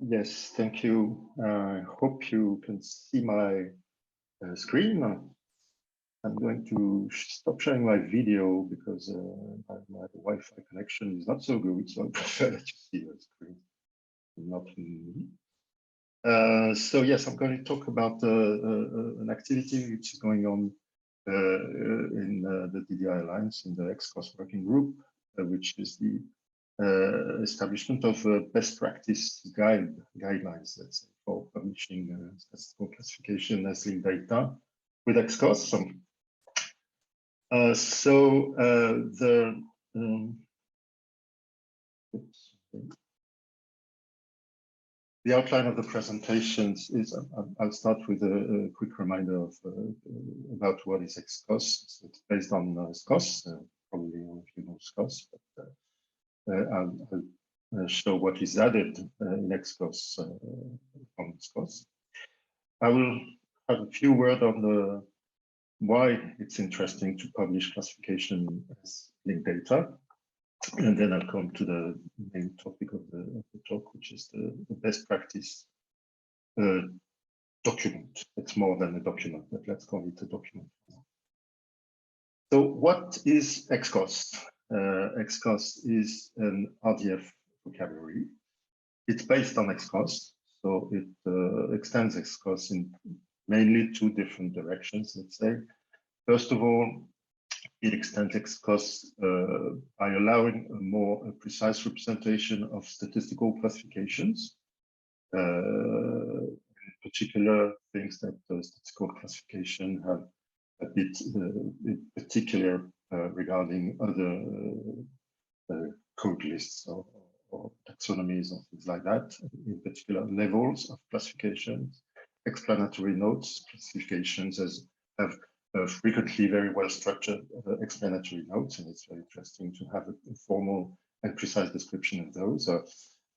Yes, thank you. I hope you can see my screen. I'm going to stop sharing my video because my Wi-Fi connection is not so good, so I prefer that you see the screen, not me. So yes, I'm going to talk about an activity which is going on in the DDI Alliance in the XKOS working group, which is the establishment of best practice guidelines, let's say, for publishing statistical classification as linked data with XKOS. The outline of the presentations is, I'll start with a quick reminder of about what is XKOS. So it's based on SKOS, probably all of you know SKOS, but I'll show what is added in XKOS from SKOS. I will have a few words on why it's interesting to publish classification as linked data. And then I'll come to the main topic of the talk, which is the best practice document. It's more than a document, but let's call it a document. So what is XKOS? XKOS is an RDF vocabulary. It's based on XKOS, so it extends XKOS in mainly two different directions, let's say. First of all, it extends XKOS by allowing a more precise representation of statistical classifications, in particular things that statistical classification have a bit in particular regarding other code lists or taxonomies or things like that, in particular levels of classifications, explanatory notes, classifications as have frequently very well structured explanatory notes, and it's very interesting to have a formal and precise description of those.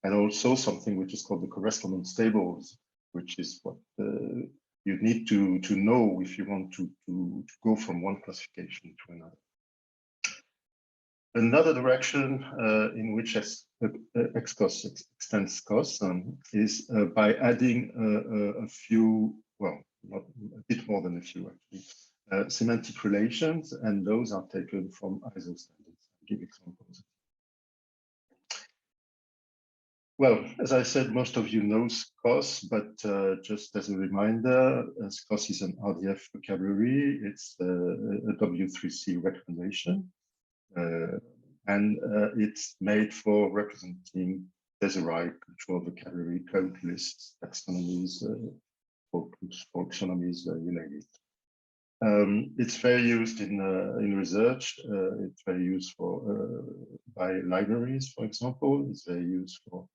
And also something which is called the correspondence tables, which is what you need to know if you want to go from one classification to another. Another direction in which XKOS extends SKOS is by adding a few, well, not a bit more than a few actually, semantic relations, and those are taken from ISO standards. I'll give examples. Well, as I said, most of you know SKOS, but just as a reminder, SKOS is an RDF vocabulary. It's a W3C recommendation, and it's made for representing Desiree control vocabulary, code lists, taxonomies, taxonomies, you name it. It's very used in research. It's very used for by libraries, for example. It's very used for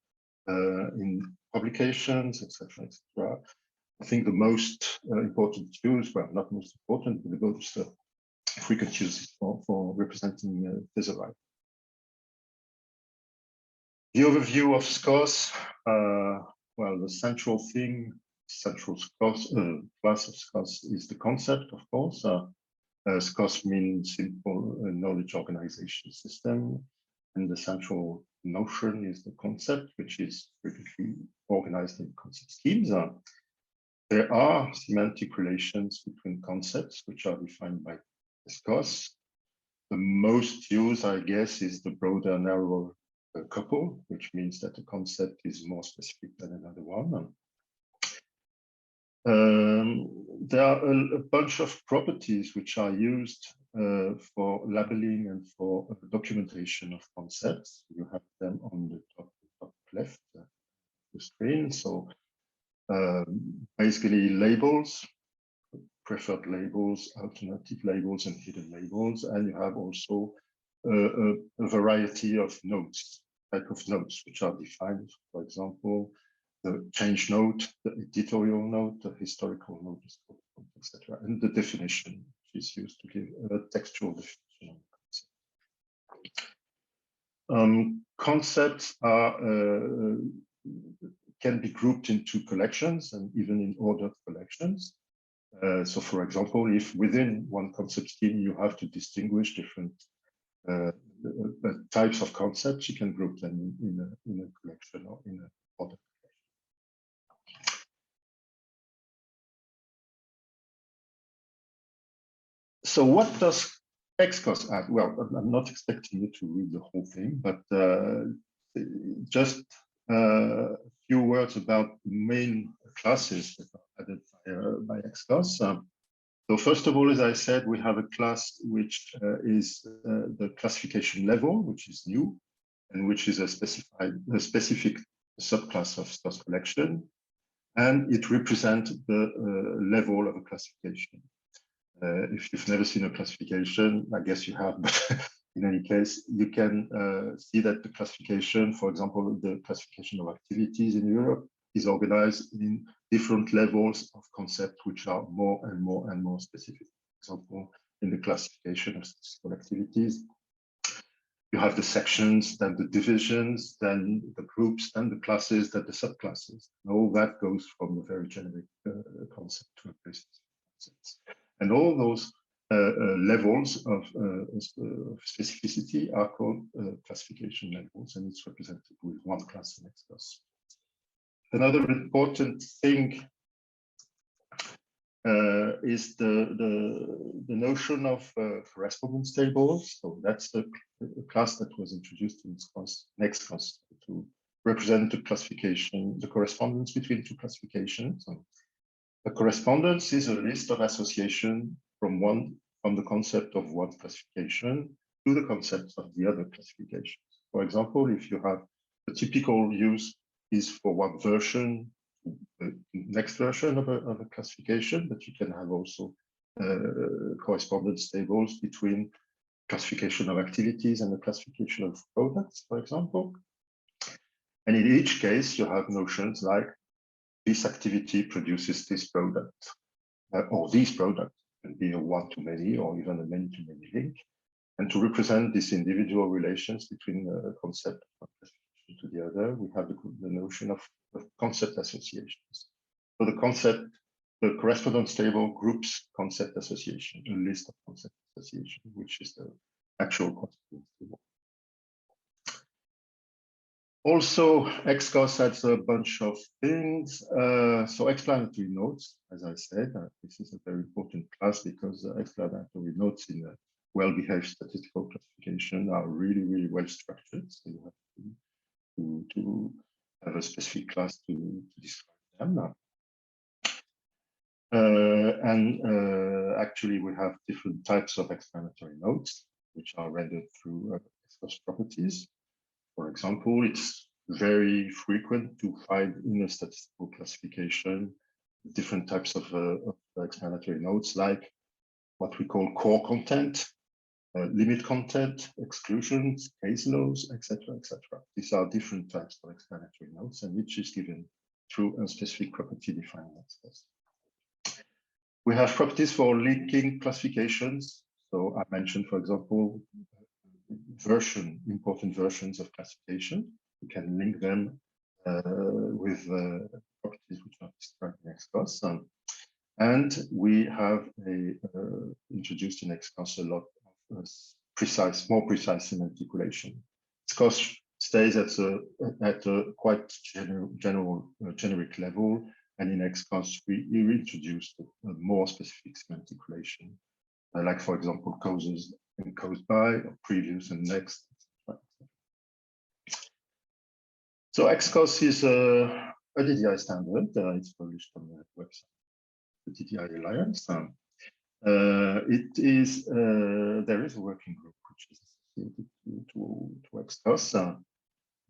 in publications, etc., etc. I think the most important use, well, not most important, but the most frequent use is for representing Desiree. The overview of SKOS, well, the central thing, central SKOS, class of SKOS is the concept, of course. SKOS means simple knowledge organization system, and the central notion is the concept, which is frequently organized in concept schemes. There are semantic relations between concepts, which are defined by SKOS. The most used, I guess, is the broader, narrower couple, which means that the concept is more specific than another one. There are a bunch of properties which are used for labeling and for documentation of concepts. You have them on the top left of the screen. So basically labels, preferred labels, alternative labels, and hidden labels. And you have also a variety of notes, type of notes, which are defined, for example, the change note, the editorial note, the historical note, etc., and the definition, which is used to give a textual definition of concept. Concepts are can be grouped into collections and even in ordered collections. So, for example, if within one concept scheme you have to distinguish different types of concepts, you can group them in a collection or in an order. So what does XKOS add? Well, I'm not expecting you to read the whole thing, but just a few words about the main classes that are added by XKOS. So first of all, as I said, we have a class which is the classification level, which is new, and which is a specific subclass of source collection, and it represents the level of a classification. If you've never seen a classification, I guess you have, but in any case, you can see that the classification, for example, the classification of activities in Europe is organized in different levels of concept, which are more and more and more specific. For example, in the classification of statistical activities, you have the sections, then the divisions, then the groups, then the classes, then the subclasses. And all that goes from a very generic concept to a very specific concept. And all those levels of specificity are called classification levels, and it's represented with one class in XKOS. Another important thing is the notion of correspondence tables. So that's the class that was introduced in XKOS to represent the classification, the correspondence between two classifications. So a correspondence is a list of association from the concept of one classification to the concept of the other classifications. For example, if you have a typical use is for one version, the next version of a classification, but you can have also correspondence tables between classification of activities and the classification of products, for example. And in each case, you have notions like this activity produces this product, or these products can be a one-to-many or even a many-to-many link. And to represent these individual relations between a concept of classification to the other, we have the notion of concept associations. So the correspondence table groups concept association, a list of concept association, which is the actual correspondence table. Also, XKOS adds a bunch of things. So explanatory notes, as I said, this is a very important class because explanatory notes in a well-behaved statistical classification are really, really well structured. So you have to have a specific class to describe them. Actually, we have different types of explanatory notes, which are rendered through XKOS properties. For example, it's very frequent to find in a statistical classification different types of explanatory notes, like what we call core content, limit content, exclusions, case laws, etc., etc. These are different types of explanatory notes, and which is given through a specific property defined XKOS. We have properties for linking classifications. So I mentioned, for example, important versions of classification. We can link them with properties which are described in XKOS. And we have introduced in XKOS a lot of more precise semantic relation. XKOS stays at a quite generic level, and in XKOS we introduced a more specific semantic relation, like for example causes and caused by, or previous and next. So XKOS is a EDDI standard. It's published on the website, the EDDI Alliance. There is a working group which is associated to XKOS.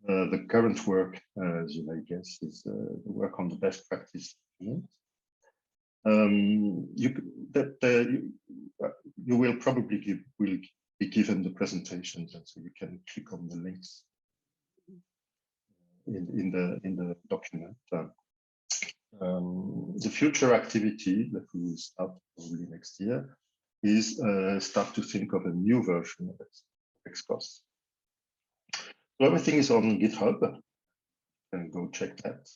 The current work, as you may guess, is the work on the best practice. You will probably be given the presentations, and so you can click on the links in the document. The future activity that we will start probably next year is start to think of a new version of XKOS. So everything is on GitHub. You can go check that.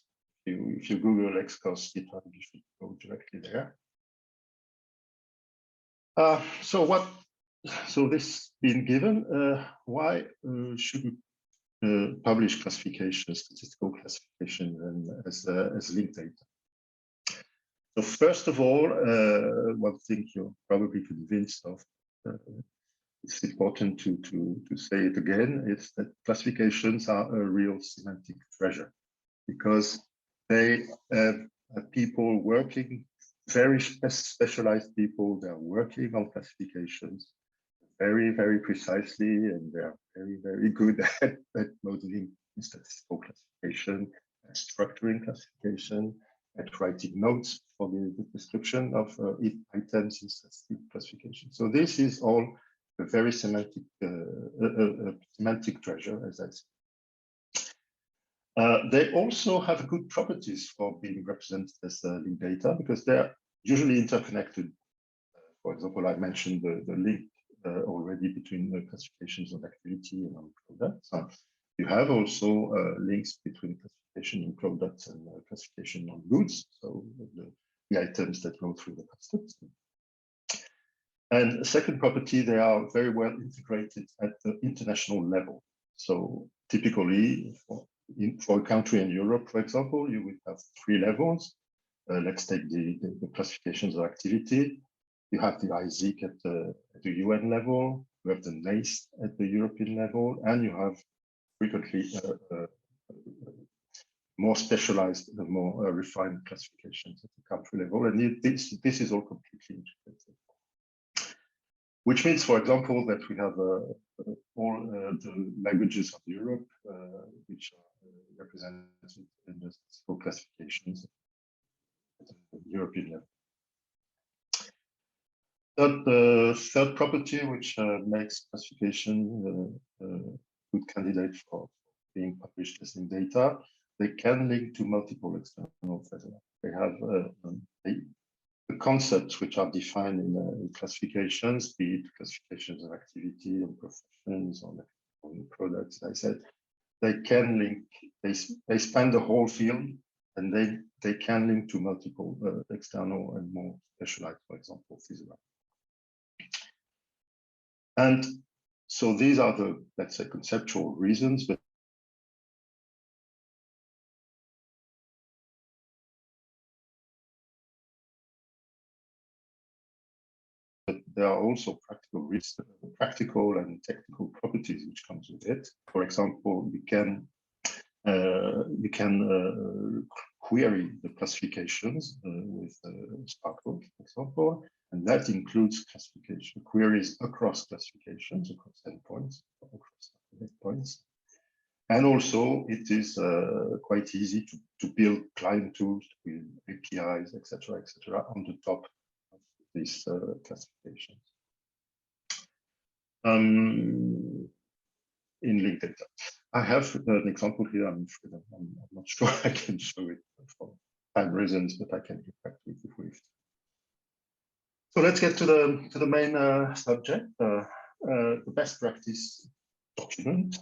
If you Google XKOS GitHub, you should go directly there. So this being given, why should we publish classification, statistical classification, as linked data? So first of all, one thing you're probably convinced of, it's important to say it again, is that classifications are a real semantic treasure, because they have people working, very specialized people, they're working on classifications very, very precisely, and they're very, very good at modeling statistical classification, at structuring classification, at writing notes for the description of items in statistical classification. So this is all a very semantic treasure, as I said. They also have good properties for being represented as linked data, because they're usually interconnected. For example, I mentioned the link already between the classifications of activity and on products. You have also links between classification in products and classification on goods, so the items that go through the customs. And a second property, they are very well integrated at the international level. So typically, for a country in Europe, for example, you would have 3 levels. Let's take the classifications of activity. You have the ISIC at the UN level, you have the NACE at the European level, and you have frequently more specialized, more refined classifications at the country level. And this is all completely integrated. Which means, for example, that we have all the languages of Europe, which are represented in the statistical classifications at the European level. The third property, which makes classification a good candidate for being published as in data, they can link to multiple external phenomena. They have the concepts which are defined in classifications, be it classifications of activity and professions or products, as I said, they can link, they span the whole field, and they can link to multiple external and more specialized, for example, physical. And so these are the, let's say, conceptual reasons, but there are also practical and technical properties which comes with it. For example, you can query the classifications with Sparkle, for example, and that includes classification queries across classifications, across endpoints, across endpoints. And also, it is quite easy to build client tools, to build APIs, etc., on the top of these classifications. In linked data. I have an example here. I'm not sure I can show it for time reasons, but I can get back to it if we. So let's get to the main subject, the best practice document.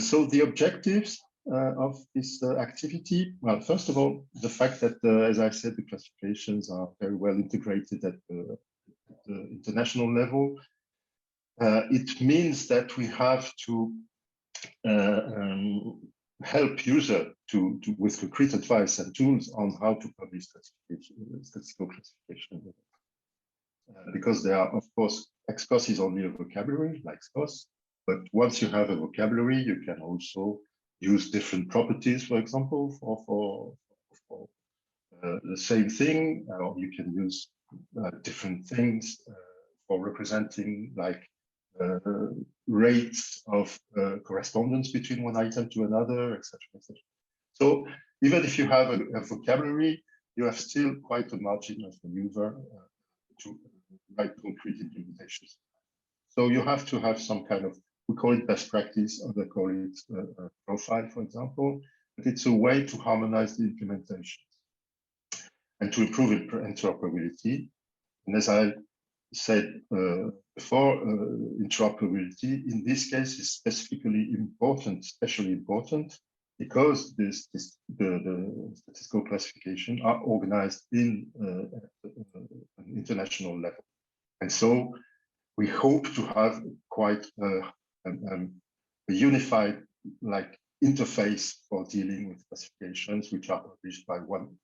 So the objectives of this activity, well, first of all, the fact that, as I said, the classifications are very well integrated at the international level. It means that we have to help user with concrete advice and tools on how to publish statistical classification. Because there are, of course, XKOS is only a vocabulary like XKOS, but once you have a vocabulary, you can also use different properties, for example, for the same thing, or you can use different things for representing, like rates of correspondence between one item to another, etc., etc. So even if you have a vocabulary, you have still quite a margin of maneuver to write concrete implementations. So you have to have some kind of, we call it best practice, or they call it profile, for example, but it's a way to harmonize the implementations and to improve interoperability. And as I said before, interoperability in this case is specifically important, especially important, because the statistical classification are organized in an international level. And so we hope to have quite a unified interface for dealing with classifications which are published by one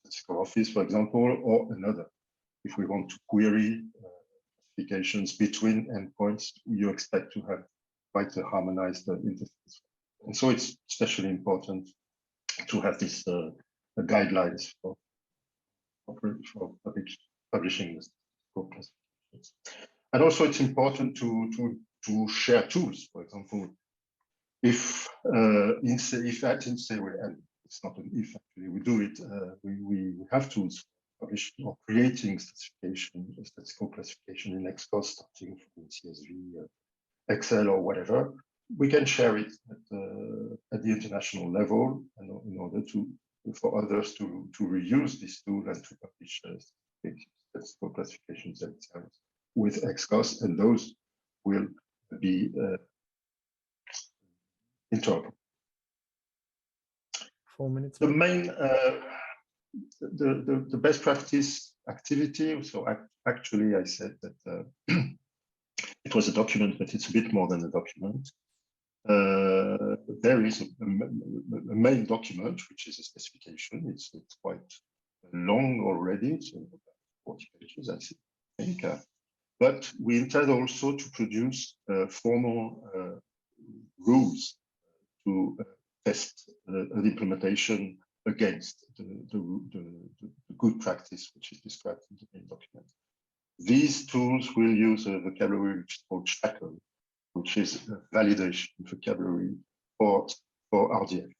statistical office, for example, or another. If we want to query classifications between endpoints, you expect to have quite a harmonized interface. And so it's especially important to have these guidelines for publishing this classifications. And also it's important to share tools. For example, if at Interoperability, and it's not an if actually, we do it, we have tools for publishing or creating statistical classification in XKOS, starting from CSV, Excel or whatever. We can share it at the international level, and in order for others to reuse this tool and to publish statistical classifications themselves with XKOS, and those will be interoperable. 4 minutes. The main, the best practice activity. So actually, I said that it was a document, but it's a bit more than a document. There is a main document, which is a specification. It's quite long already. It's about 40 pages, I think. But we intend also to produce formal rules to test an implementation against the good practice, which is described in the main document. These tools will use a vocabulary which is called SHACL, which is a validation vocabulary for RDF.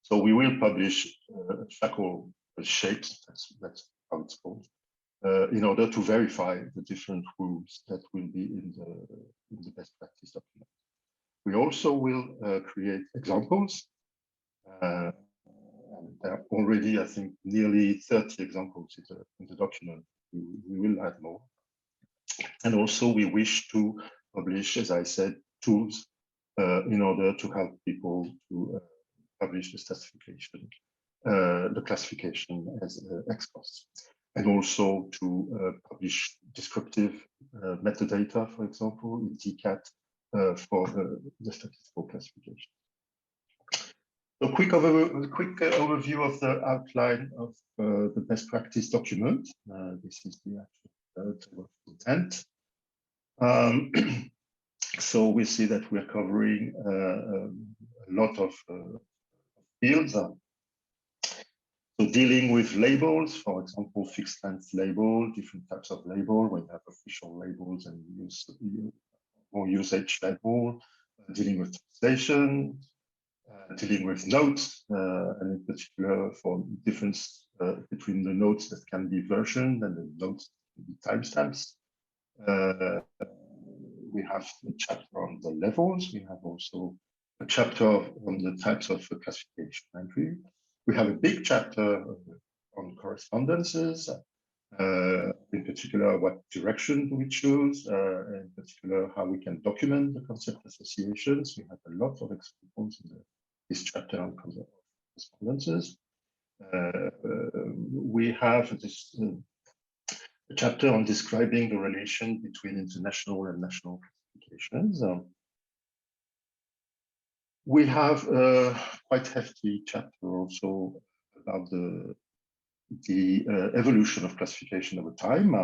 So we will publish SHACL shapes, that's how it's called, in order to verify the different rules that will be in the best practice document. We also will create examples. And there are already, I think, nearly 30 examples in the document. We will add more. And also we wish to publish, as I said, tools in order to help people to publish the classification as XKOS, and also to publish descriptive metadata, for example, in TCAT for the statistical classification. A quick overview of the outline of the best practice document. This is the actual intent. So we see that we're covering a lot of fields. So dealing with labels, for example, fixed length label, different types of label, when you have official labels and usage label, dealing with translation, dealing with notes, and in particular for difference between the notes that can be versioned and the notes that can be timestamps. We have a chapter on the levels. We have also a chapter on the types of classification entry. We have a big chapter on correspondences, in particular, what direction do we choose, in particular, how we can document the concept associations. We have a lot of examples in this chapter on correspondences. We have this a chapter on describing the relation between international and national classifications. We have a quite hefty chapter also about the evolution of classification over time,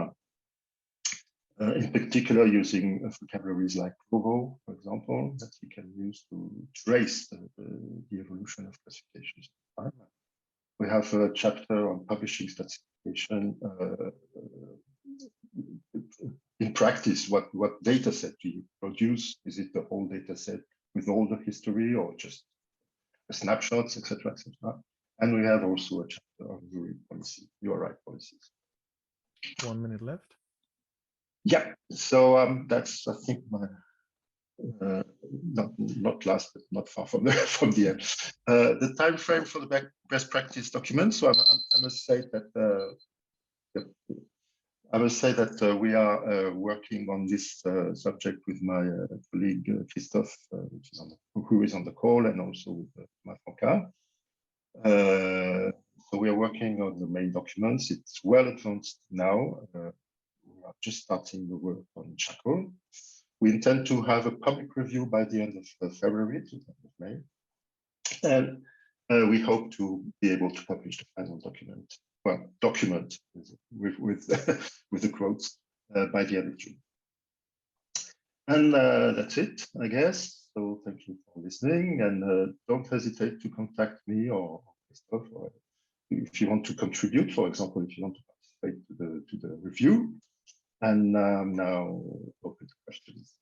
in particular using vocabularies like Provo, for example, that you can use to trace the evolution of classifications over time. We have a chapter on publishing classification in practice. What data set do you produce? Is it the whole data set with all the history, or just snapshots, etc., etc.? And we have also a chapter on URI policies. 1 minute left. Yeah, so that's, I think, my not last, but not far from the end. The time frame for the best practice document. So I must say that we are working on this subject with my colleague Christophe, who is on the call, and also with Mafonka. So we are working on the main documents. It's well advanced now. We are just starting the work on SHACL. We intend to have a public review by the end of February, to the end of May. And we hope to be able to publish the final document, well, document with the quotes by the end of June. And that's it, I guess. So thank you for listening, and don't hesitate to contact me or Christophe, or if you want to contribute, for example, if you want to participate to the review. And now open to questions.